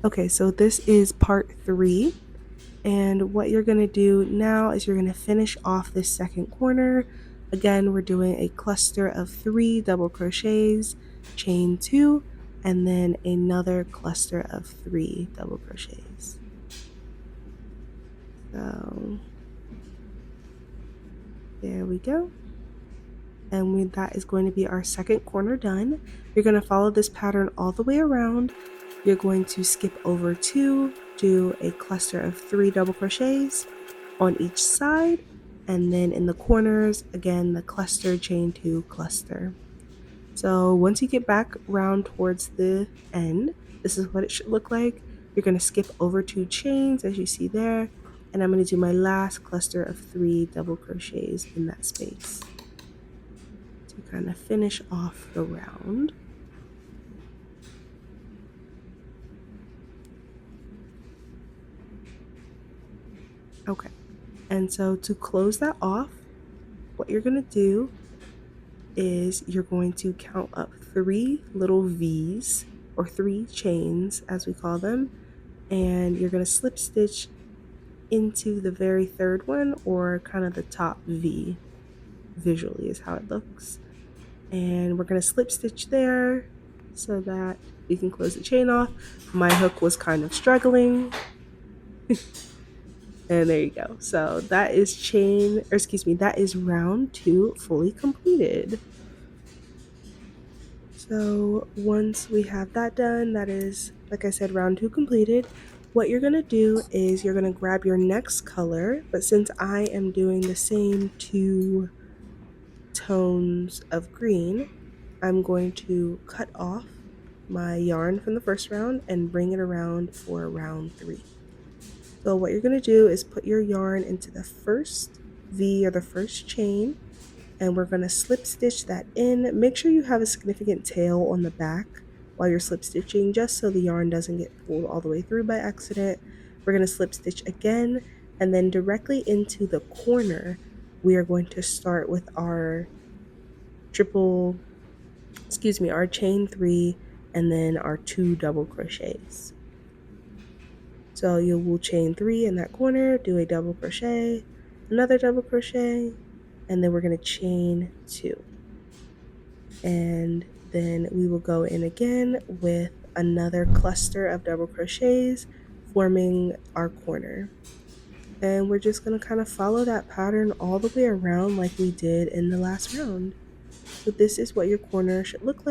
Okay, so this is part 3, and what you're going to do now is you're going to finish off this second corner. Again, we're doing a cluster of 3 double crochets, chain 2, and then another cluster of 3 double crochets. So there we go. And that is going to be our second corner done. You're going to follow this pattern all the way around. You're going to skip over 2, do a cluster of 3 double crochets on each side, and then in the corners, again, the cluster, chain 2, cluster. So once you get back round towards the end, this is what it should look like. You're going to skip over 2 chains as you see there, and I'm going to do my last cluster of 3 double crochets in that space to kind of finish off the round. Okay, and so to close that off, what you're going to do is you're going to count up 3 little V's, or 3 chains as we call them, and you're going to slip stitch into the very third one, or kind of the top V visually is how it looks. And we're going to slip stitch there so that we can close the chain off. My hook was kind of struggling. And there you go. So that is that is round 2 fully completed. So once we have that done, that is, like I said, round 2 completed. What you're going to do is you're going to grab your next color, but since I am doing the same 2 tones of green, I'm going to cut off my yarn from the first round and bring it around for round 3. So what you're going to do is put your yarn into the first V, or the first chain, and we're going to slip stitch that in. Make sure you have a significant tail on the back while you're slip stitching, just so the yarn doesn't get pulled all the way through by accident. We're going to slip stitch again, and then directly into the corner we are going to start with our our chain 3, and then our 2 double crochets. So you will chain 3 in that corner, do a double crochet, another double crochet, and then we're going to chain 2. And then we will go in again with another cluster of double crochets, forming our corner. And we're just going to kind of follow that pattern all the way around like we did in the last round. So this is what your corner should look like.